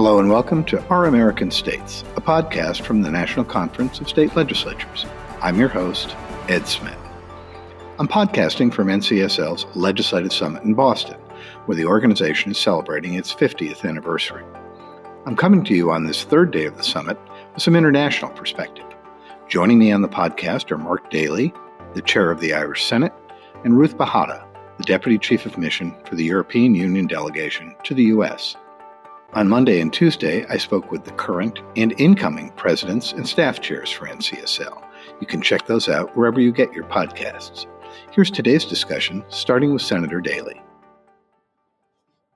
Hello and welcome to Our American States, a podcast from the National Conference of State Legislatures. I'm your host, Ed Smith. I'm podcasting from NCSL's Legislative Summit in Boston, where the organization is celebrating its 50th anniversary. I'm coming to you on this third day of the summit with some international perspective. Joining me on the podcast are Mark Daly, the chair of the Irish Senate, and Ruth Bajada, the Deputy Chief of Mission for the European Union delegation to the U.S. On Monday and Tuesday, I spoke with the current and incoming presidents and staff chairs for NCSL. You can check those out wherever you get your podcasts. Here's today's discussion, starting with Senator Daly.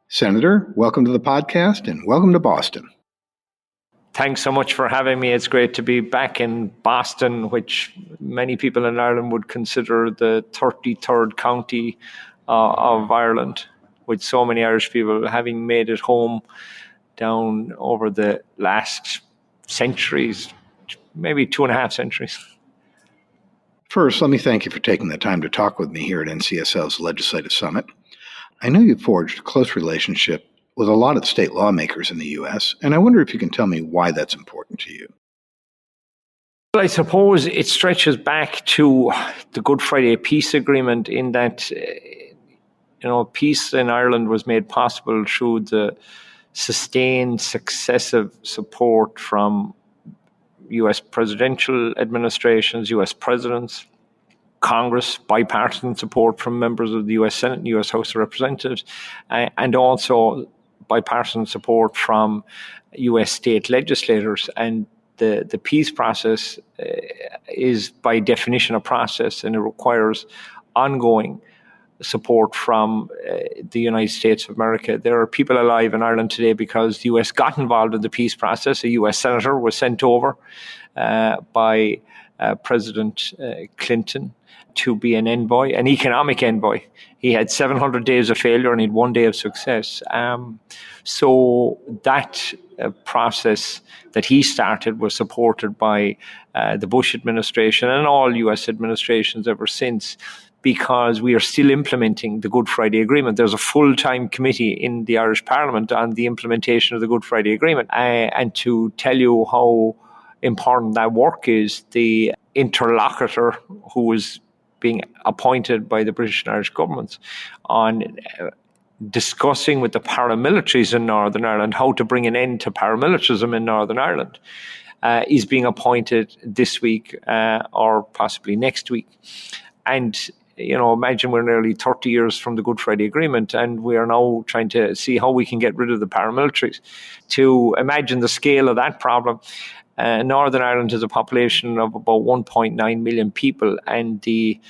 Senator, welcome to the podcast and welcome to Boston. Thanks so much for having me. It's great to be back in Boston, which many people in Ireland would consider the 33rd county of Ireland, with so many Irish people having made it home down over the last centuries, maybe 2.5 centuries. First, let me thank you for taking the time to talk with me here at NCSL's Legislative Summit. I know you've forged a close relationship with a lot of state lawmakers in the U.S., and I wonder if you can tell me why that's important to you. Well, I suppose it stretches back to the Good Friday Peace Agreement, in that peace in Ireland was made possible through the sustained, successive support from U.S. presidential administrations, U.S. presidents, Congress, bipartisan support from members of the U.S. Senate and U.S. House of Representatives, and also bipartisan support from U.S. state legislators. And the peace process is by definition a process, and it requires ongoing support from the United States of America. There are people alive in Ireland today because the US got involved in the peace process. A US senator was sent over by President Clinton to be an envoy, an economic envoy. He had 700 days of failure and he had 1 day of success. So that process that he started was supported by the Bush administration and all US administrations ever since, because we are still implementing the Good Friday Agreement. There's a full-time committee in the Irish Parliament on the implementation of the Good Friday Agreement. And to tell you how important that work is, the interlocutor who was being appointed by the British and Irish governments on discussing with the paramilitaries in Northern Ireland how to bring an end to paramilitarism in Northern Ireland is being appointed this week or possibly next week. And imagine we're nearly 30 years from the Good Friday Agreement, and we are now trying to see how we can get rid of the paramilitaries. To imagine the scale of that problem, Northern Ireland has a population of about 1.9 million people, and the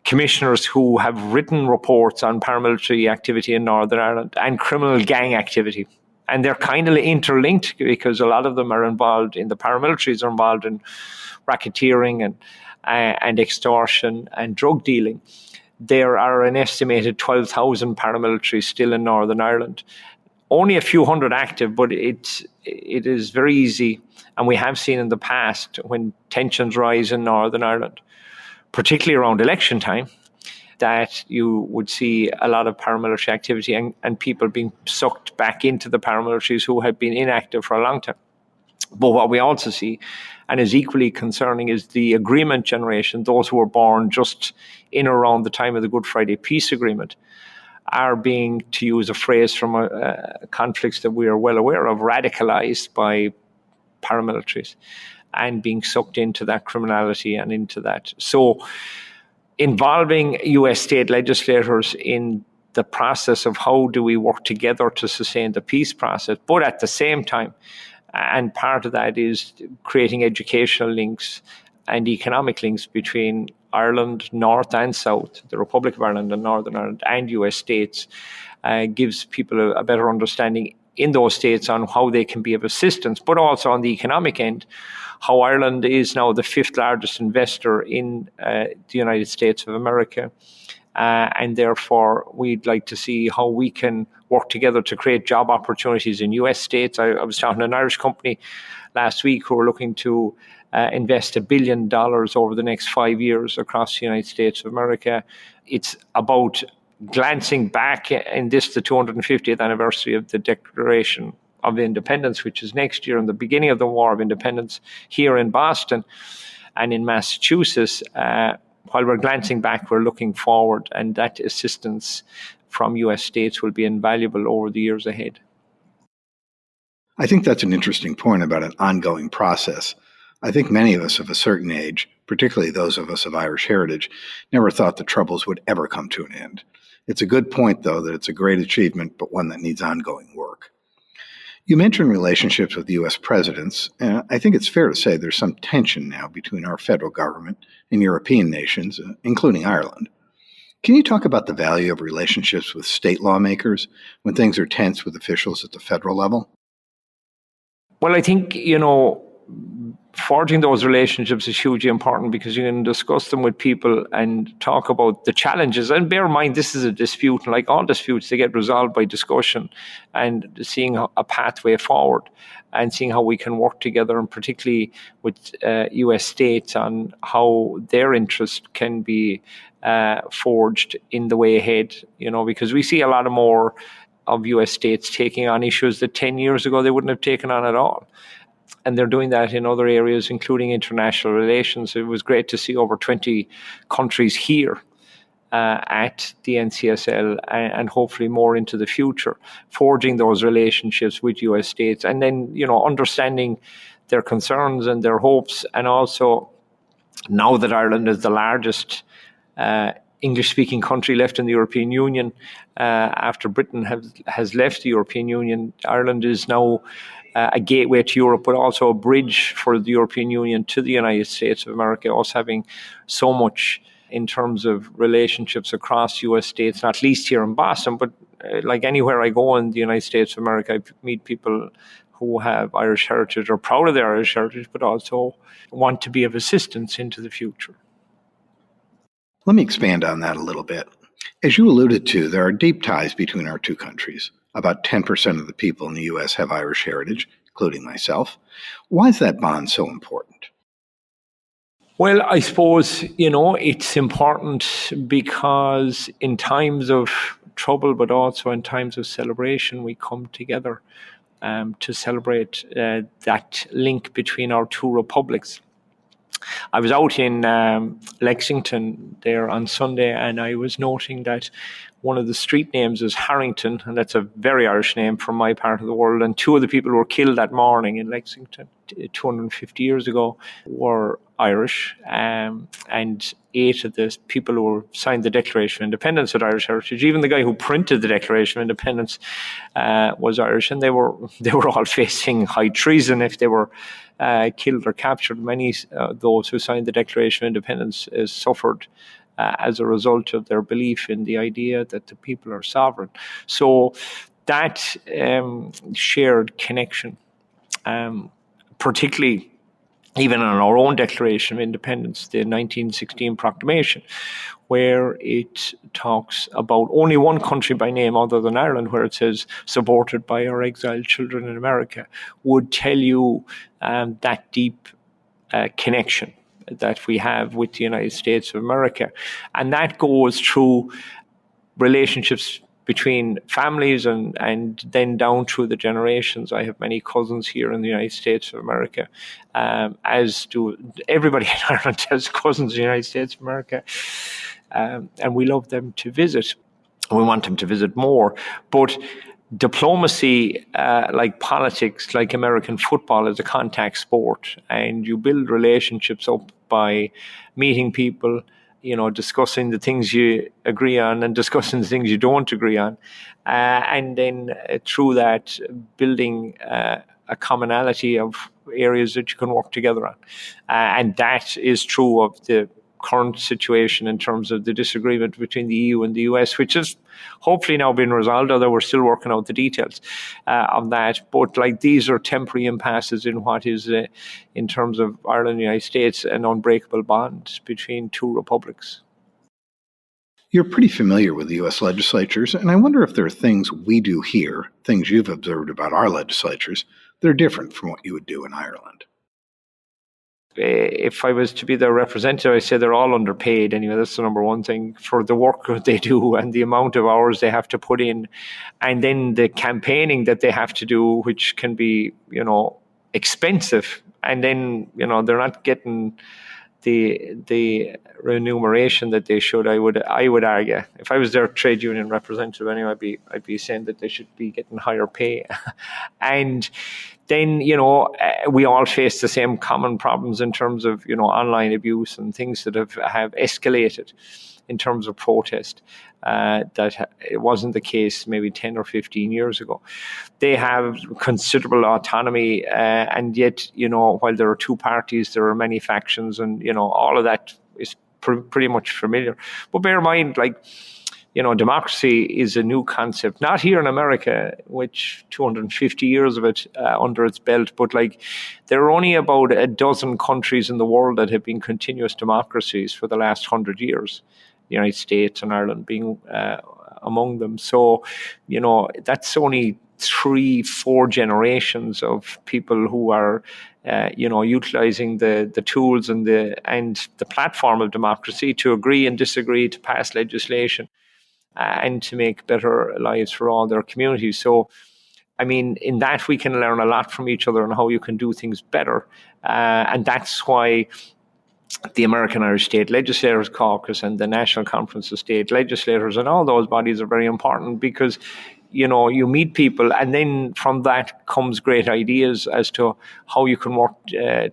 commissioners who have written reports on paramilitary activity in Northern Ireland and criminal gang activity, and they're kind of interlinked because a lot of them are involved in the paramilitaries, are involved in racketeering and extortion and drug dealing. There are an estimated 12,000 paramilitaries still in Northern Ireland. Only a few hundred active, but it is very easy, and we have seen in the past when tensions rise in Northern Ireland, particularly around election time, that you would see a lot of paramilitary activity and people being sucked back into the paramilitaries who had been inactive for a long time. But what we also see, and is equally concerning, is the agreement generation, those who were born just in around the time of the Good Friday Peace Agreement, are being, to use a phrase from conflicts that we are well aware of, radicalized by paramilitaries and being sucked into that criminality and into that. So involving US state legislators in the process of how do we work together to sustain the peace process, but at the same time, and part of that is creating educational links and economic links between Ireland, North and South, the Republic of Ireland and Northern Ireland, and US states, gives people a better understanding in those states on how they can be of assistance, but also on the economic end, how Ireland is now the 5th largest investor in the United States of America. And therefore, we'd like to see how we can work together to create job opportunities in US states. I was talking to an Irish company last week who are looking to invest $1 billion over the next 5 years across the United States of America. It's about glancing back in this, the 250th anniversary of the Declaration of Independence, which is next year, and the beginning of the War of Independence here in Boston and in Massachusetts. While we're glancing back, we're looking forward, and that assistance from US states will be invaluable over the years ahead. I think that's an interesting point about an ongoing process. I think many of us of a certain age, particularly those of us of Irish heritage, never thought the Troubles would ever come to an end. It's a good point, though, that it's a great achievement, but one that needs ongoing work. You mentioned relationships with U.S. presidents, and I think it's fair to say there's some tension now between our federal government and European nations, including Ireland. Can you talk about the value of relationships with state lawmakers when things are tense with officials at the federal level? Well, I think, forging those relationships is hugely important because you can discuss them with people and talk about the challenges. And bear in mind, this is a dispute, and like all disputes, they get resolved by discussion and seeing a pathway forward and seeing how we can work together, and particularly with US states on how their interest can be forged in the way ahead, because we see a lot more of US states taking on issues that 10 years ago they wouldn't have taken on at all. And they're doing that in other areas, including international relations. It was great to see over 20 countries here at the NCSL, and hopefully more into the future, forging those relationships with US states, and then, understanding their concerns and their hopes. And also, now that Ireland is the largest English-speaking country left in the European Union, after Britain has left the European Union, Ireland is now a gateway to Europe, but also a bridge for the European Union to the United States of America, also having so much in terms of relationships across US states, not least here in Boston, but like anywhere I go in the United States of America, I meet people who have Irish heritage, or proud of their Irish heritage, but also want to be of assistance into the future. Let me expand on that a little bit. As you alluded to, there are deep ties between our two countries. About 10% of the people in the U.S. have Irish heritage, including myself. Why is that bond so important? Well, I suppose, it's important because in times of trouble, but also in times of celebration, we come together to celebrate that link between our two republics. I was out in Lexington there on Sunday, and I was noting that one of the street names is Harrington, and that's a very Irish name from my part of the world. And two of the people who were killed that morning in Lexington 250 years ago were Irish, and 8 of the people who signed the Declaration of Independence had Irish heritage. Even the guy who printed the Declaration of Independence was Irish, and they were all facing high treason if they were killed or captured. Many those who signed the Declaration of Independence suffered as a result of their belief in the idea that the people are sovereign. So that shared connection, particularly even on our own Declaration of Independence, the 1916 Proclamation, where it talks about only one country by name other than Ireland, where it says supported by our exiled children in America, would tell you that deep connection that we have with the United States of America. And that goes through relationships between families and then down through the generations. I have many cousins here in the United States of America, as do everybody in Ireland has cousins in the United States of America. And we love them to visit. We want them to visit more. But diplomacy, like politics, like American football, is a contact sport. And you build relationships up by meeting people, discussing the things you agree on and discussing the things you don't agree on. And then through that, building a commonality of areas that you can work together on. And that is true of the current situation in terms of the disagreement between the EU and the US, which has hopefully now been resolved, although we're still working out the details of that. But these are temporary impasses in what is, in terms of Ireland and the United States, an unbreakable bond between two republics. You're pretty familiar with the U.S. legislatures, and I wonder if there are things we do here, things you've observed about our legislatures, that are different from what you would do in Ireland. if I was to be their representative, I say they're all underpaid. Anyway, that's the number one thing for the work that they do and the amount of hours they have to put in, and then the campaigning that they have to do, which can be, expensive. And then, they're not getting the remuneration that they should. I would argue, if I was their trade union representative anyway, I'd be saying that they should be getting higher pay. And then, we all face the same common problems in terms of, online abuse and things that have escalated in terms of protest. That it wasn't the case maybe 10 or 15 years ago. They have considerable autonomy, and yet, while there are two parties, there are many factions, and, all of that is pretty much familiar. But bear in mind, democracy is a new concept, not here in America, which 250 years of it under its belt, but there are only about a dozen countries in the world that have been continuous democracies for the last 100 years. The United States and Ireland being among them. So, that's only 3-4 generations of people who are, utilizing the tools and the platform of democracy to agree and disagree, to pass legislation, and to make better lives for all their communities. So, I mean, in that we can learn a lot from each other on how you can do things better. And that's why the American Irish State Legislators Caucus and the National Conference of State Legislators and all those bodies are very important, because you meet people, and then from that comes great ideas as to how you can work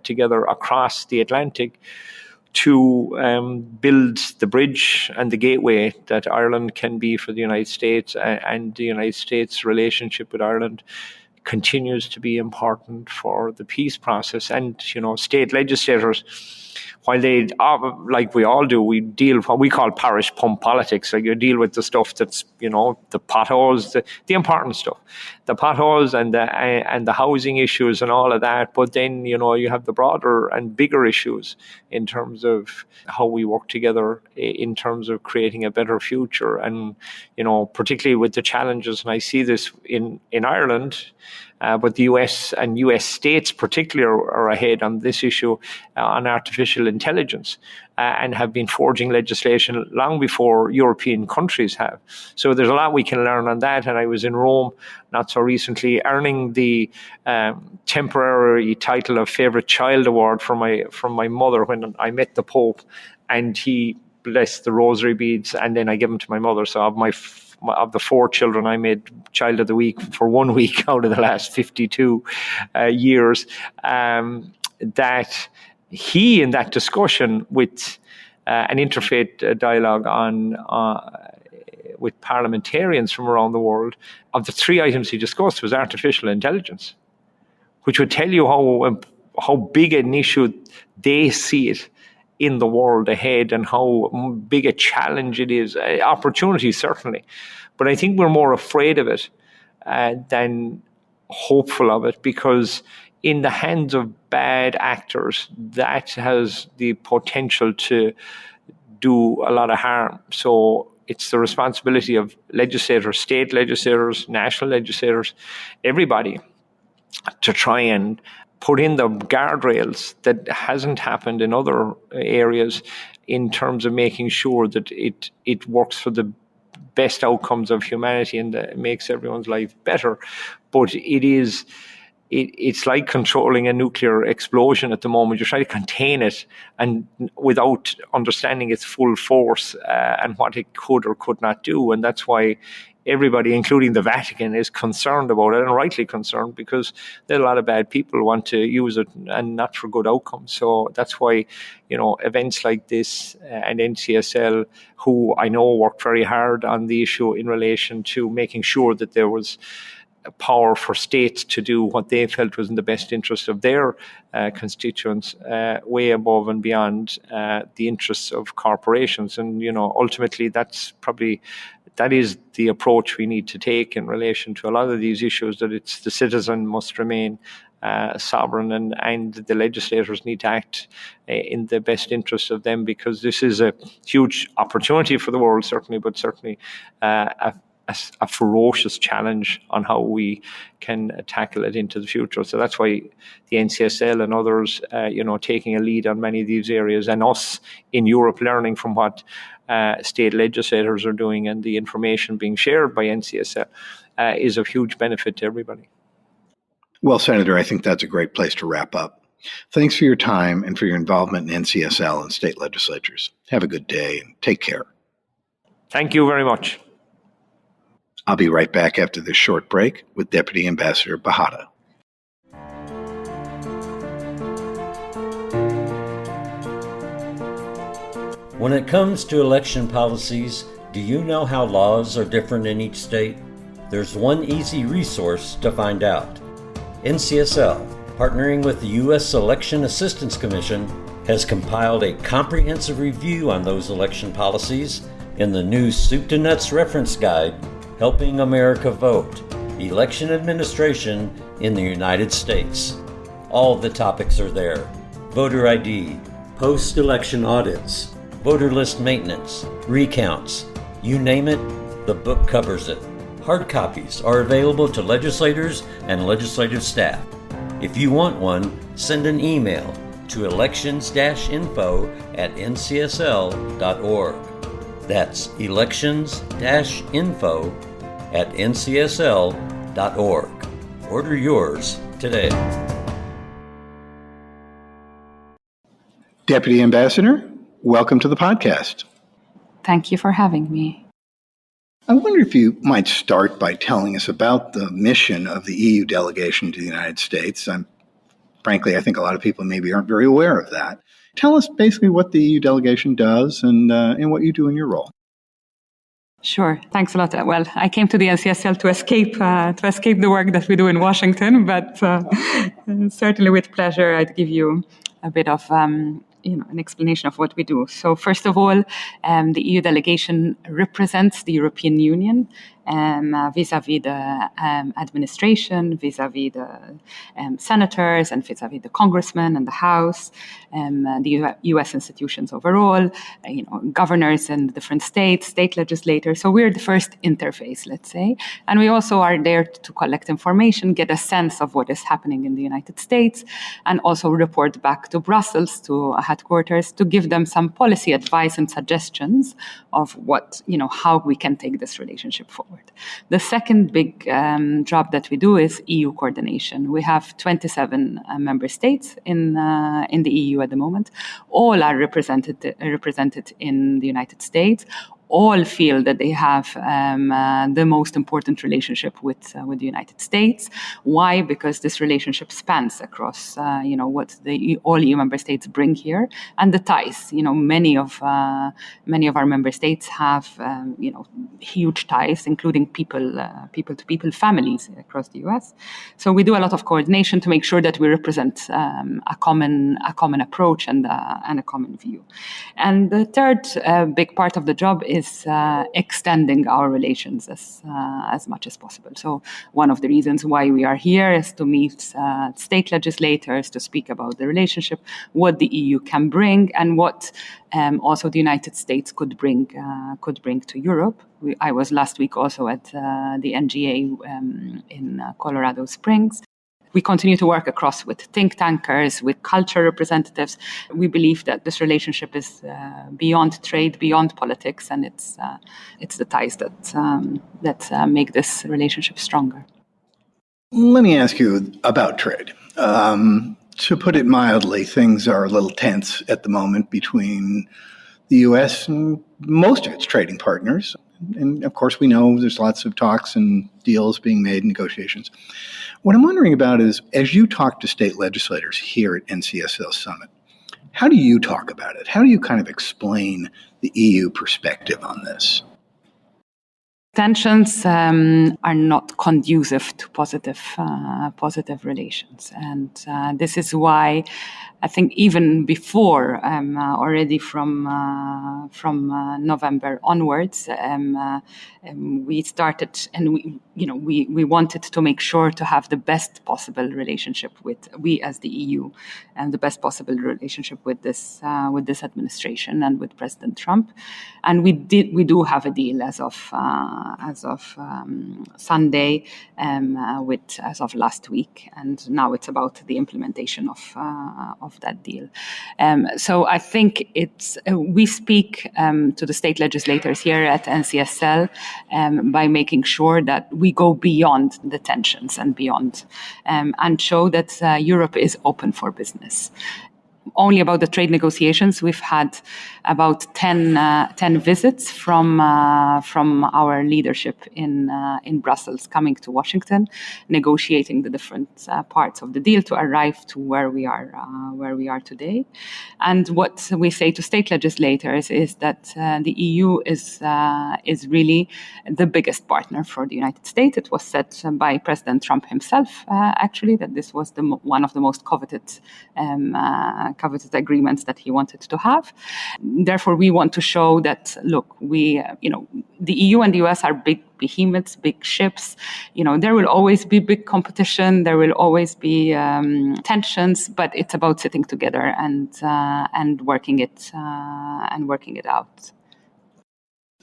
together across the Atlantic to build the bridge and the gateway that Ireland can be for the United States, and the United States' relationship with Ireland continues to be important for the peace process. And, state legislators, while they, like we all do, we deal with what we call parish pump politics. You deal with the stuff that's, the potholes, the important stuff, the potholes and the housing issues and all of that. But then, you have the broader and bigger issues in terms of how we work together in terms of creating a better future. And, particularly with the challenges, and I see this in Ireland, but the US and US states particularly are ahead on this issue on artificial intelligence, and have been forging legislation long before European countries have. So there's a lot we can learn on that. And I was in Rome not so recently, earning the temporary title of Favourite Child Award from my mother when I met the Pope, and he blessed the rosary beads, and then I gave them to my mother. So of the 4 children, I made Child of the Week for 1 week out of the last 52 years. That he, in that discussion with an interfaith dialogue with parliamentarians from around the world, of the 3 items he discussed was artificial intelligence, which would tell you how big an issue they see it in the world ahead, and how big a challenge it is. Opportunity, certainly. But I think we're more afraid of it than hopeful of it, because in the hands of bad actors, that has the potential to do a lot of harm. So it's the responsibility of legislators, state legislators, national legislators, everybody, to try and put in the guardrails that hasn't happened in other areas in terms of making sure that it works for the best outcomes of humanity and that makes everyone's life better. But it's like controlling a nuclear explosion at the moment. You're trying to contain it, and without understanding its full force and what it could or could not do. And that's why everybody, including the Vatican, is concerned about it, and rightly concerned, because there are a lot of bad people who want to use it and not for good outcomes. So that's why, events like this and NCSL, who I know worked very hard on the issue in relation to making sure that there was power for states to do what they felt was in the best interest of their constituents, way above and beyond the interests of corporations. And, ultimately that is the approach we need to take in relation to a lot of these issues, that it's the citizen must remain sovereign, and the legislators need to act in the best interest of them, because this is a huge opportunity for the world, certainly, but certainly a a ferocious challenge on how we can tackle it into the future. So that's why the NCSL and others, taking a lead on many of these areas, and us in Europe learning from what state legislators are doing and the information being shared by NCSL is of huge benefit to everybody. Well, Senator, I think that's a great place to wrap up. Thanks for your time and for your involvement in NCSL and state legislatures. Have a good day and take care. Thank you very much. I'll be right back after this short break with Deputy Ambassador Bajada. When it comes to election policies, do you know how laws are different in each state? There's one easy resource to find out. NCSL, partnering with the U.S. Election Assistance Commission, has compiled a comprehensive review on those election policies in the new Soup to Nuts reference guide, Helping America Vote, Election Administration in the United States. All the topics are there: voter ID, post-election audits, voter list maintenance, recounts, you name it, the book covers it. Hard copies are available to legislators and legislative staff. If you want one, send an email to elections-info@ncsl.org. That's elections-info@ncsl.org. Order yours today. Deputy Ambassador, welcome to the podcast. Thank you for having me. I wonder if you might start by telling us about the mission of the EU delegation to the United States. Frankly, I think a lot of people maybe aren't very aware of that. Tell us basically what the EU delegation does and what you do in your role. Sure. Thanks a lot. Well, I came to the NCSL to escape the work that we do in Washington, but certainly with pleasure, I'd give you a bit of an explanation of what we do. So first of all, the EU delegation represents the European Union vis-à-vis the administration, vis-à-vis the senators, and vis-à-vis the congressmen and the House, the U.S. institutions overall, governors in different states, state legislators. So we're the first interface, let's say. And we also are there to collect information, get a sense of what is happening in the United States, and also report back to Brussels, to headquarters, to give them some policy advice and suggestions of how we can take this relationship forward. The second big job that we do is EU coordination. We have 27 member states in the EU at the moment. All are represented in the United States. All feel that they have the most important relationship with the United States. Why? Because this relationship spans across, what all EU member states bring here, and the ties. Many of our member states have, huge ties, including people-to-people families across the U.S. So we do a lot of coordination to make sure that we represent a common approach and a common view. And the third big part of the job is extending our relations as much as possible. So one of the reasons why we are here is to meet state legislators, to speak about the relationship, what the EU can bring, and what also the United States could bring to Europe. I was last week also at the NGA in Colorado Springs. We continue to work across with think tankers, with culture representatives. We believe that this relationship is beyond trade, beyond politics, and it's the ties that make this relationship stronger. Let me ask you about trade. To put it mildly, things are a little tense at the moment between the U.S. and most of its trading partners. And of course, we know there's lots of talks and deals being made, negotiations. What I'm wondering about is, as you talk to state legislators here at NCSL Summit, how do you talk about it? How do you kind of explain the EU perspective on this? Tensions are not conducive to positive relations, and this is why I think even before, already from November onwards, we started, and we wanted to make sure to have the best possible relationship we as the EU, and the best possible relationship with this administration and with President Trump, and we do have a deal as of Sunday, as of last week, and now it's about the implementation of that deal. So I think we speak to the state legislators here at NCSL by making sure that we go beyond the tensions and beyond, and show that Europe is open for business. Only about the trade negotiations, we've had about 10 visits from our leadership in Brussels coming to Washington, negotiating the different parts of the deal to arrive to where we are today. And what we say to state legislators is that the EU is really the biggest partner for the United States. It was said by President Trump himself, actually, that this was one of the most coveted agreements that he wanted to have. Therefore, we want to show that, look, the EU and the US are big behemoths, big ships. There will always be big competition. There will always be tensions, but it's about sitting together and working it out.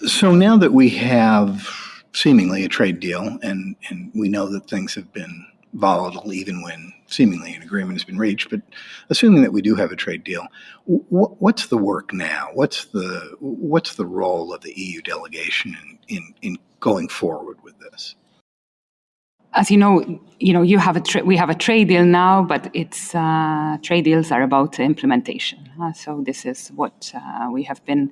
So now that we have seemingly a trade deal, and we know that things have been volatile even when seemingly an agreement has been reached, but assuming that we do have a trade deal, what's the work now? What's the role of the EU delegation in going forward with this? As you know, we have a trade deal now, but it's trade deals are about implementation. So this is what we have been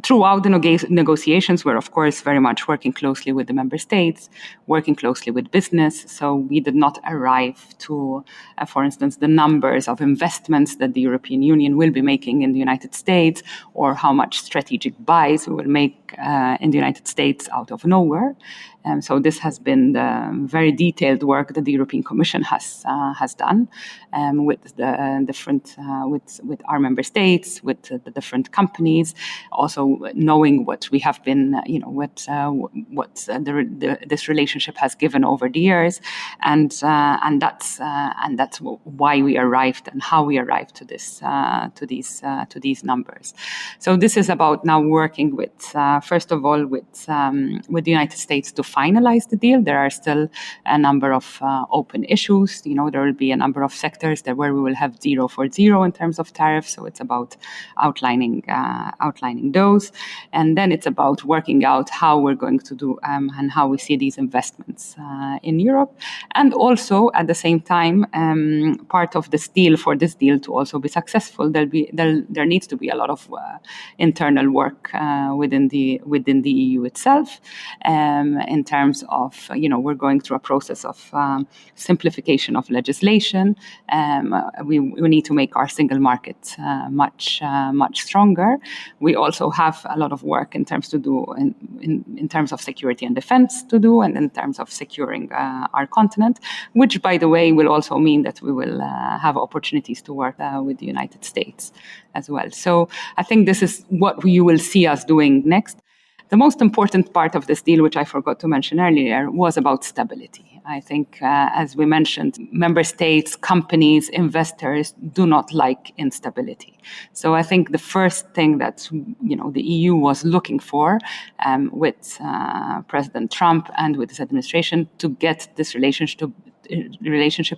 throughout the negotiations. We're of course very much working closely with the member states, working closely with business. So we did not arrive to, for instance, the numbers of investments that the European Union will be making in the United States, or how much strategic buys we will make in the United States out of nowhere. So this has been the very detailed work that the European Commission has done with the different with our member states, with the different companies, also knowing what we have been, this relationship has given over the years, and that's why we arrived and how we arrived to these numbers. So this is about now working with first of all with the United States to finalize the deal. There are still a number of open issues. There will be a number of sectors there where we will have 0 for 0 in terms of tariffs. So it's about outlining those, and then it's about working out how we're going to do and how we see these investments in Europe, and also at the same time, part of this deal to also be successful, there needs to be a lot of internal work within the EU itself, in terms of we're going through a process of simplification of legislation. We need to make our single market much stronger. We also have a lot of work in terms to do in terms of security and defense to do, and in terms of securing our continent, which, by the way, will also mean that we will have opportunities to work with the United States as well. So I think this is what you will see us doing next. The most important part of this deal, which I forgot to mention earlier, was about stability. I think, as we mentioned, member states, companies, investors do not like instability. So I think the first thing that the EU was looking for with President Trump and with his administration to get this relationship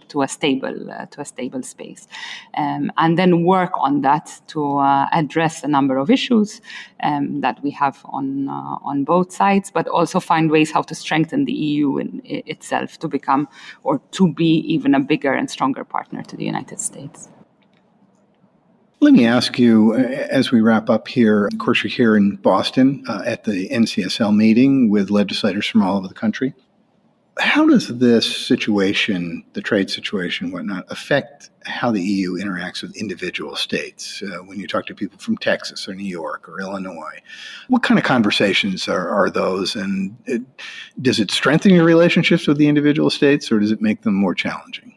to a stable space, and then work on that to address a number of issues that we have on both sides, but also find ways how to strengthen the EU itself to become, or to be, even a bigger and stronger partner to the United States. Let me ask you, as we wrap up here, of course, you're here in Boston at the NCSL meeting with legislators from all over the country. How does this situation, the trade situation, whatnot, affect how the EU interacts with individual states? When you talk to people from Texas or New York or Illinois, what kind of conversations are those? And does it strengthen your relationships with the individual states, or does it make them more challenging?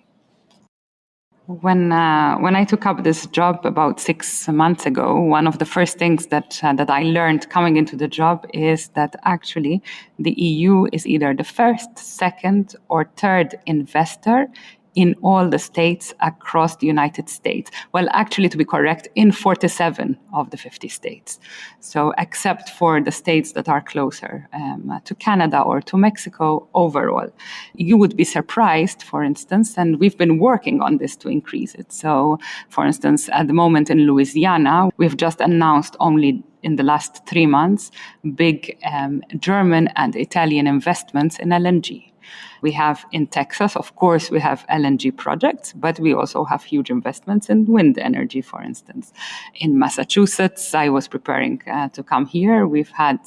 When I took up this job about 6 months ago, one of the first things that I learned coming into the job is that actually the EU is either the first, second, or third investor in all the states across the United States. Well, actually, to be correct, in 47 of the 50 states. So except for the states that are closer to Canada or to Mexico overall. You would be surprised, for instance, and we've been working on this to increase it. So, for instance, at the moment in Louisiana, we've just announced only in the last 3 months big German and Italian investments in LNG. We have in Texas, of course, we have LNG projects, but we also have huge investments in wind energy, for instance. In Massachusetts, I was preparing to come here. We've had,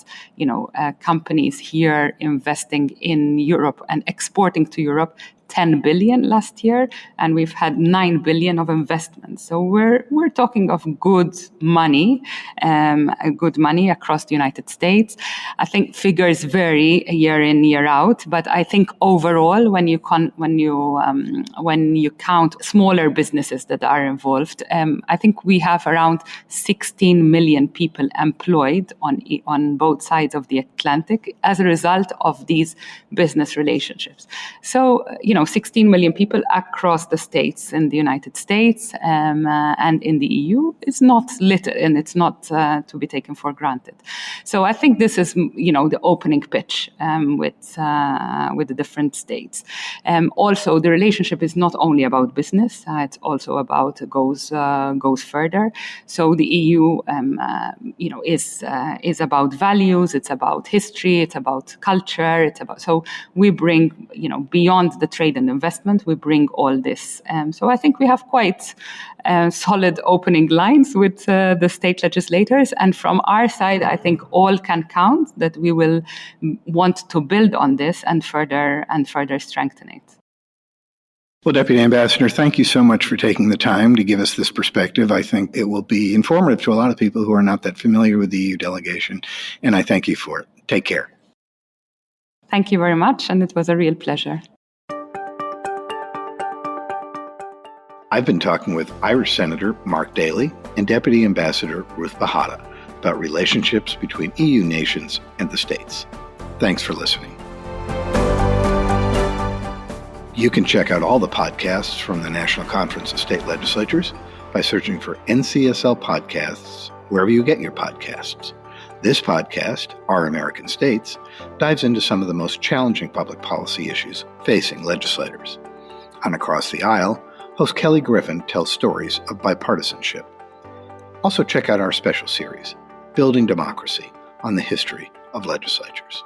companies here investing in Europe and exporting to Europe 10 billion last year, and we've had 9 billion of investments. So we're talking of good money across the United States. I think figures vary year in, year out, but I think overall, when you count smaller businesses that are involved, I think we have around 16 million people employed on both sides of the Atlantic as a result of these business relationships. So, 16 million people across the states in the United States and in the EU is not little, and it's not to be taken for granted. So I think this is, the opening pitch with the different states. Also, the relationship is not only about business; it's also about goes further. So the EU, is about values. It's about history. It's about culture. So we bring, beyond the trade and investment, we bring all this. So I think we have quite solid opening lines with the state legislators. And from our side, I think all can count that we will want to build on this and further strengthen it. Well, Deputy Ambassador, thank you so much for taking the time to give us this perspective. I think it will be informative to a lot of people who are not that familiar with the EU delegation, and I thank you for it. Take care. Thank you very much, and it was a real pleasure. I've been talking with Irish Senator Mark Daly and Deputy Ambassador Ruth Bajada about relationships between EU nations and the states. Thanks for listening. You can check out all the podcasts from the National Conference of State Legislatures by searching for NCSL Podcasts wherever you get your podcasts. This podcast, Our American States, dives into some of the most challenging public policy issues facing legislators. On Across the Aisle, host Kelly Griffin tells stories of bipartisanship. Also check out our special series, Building Democracy, on the history of legislatures.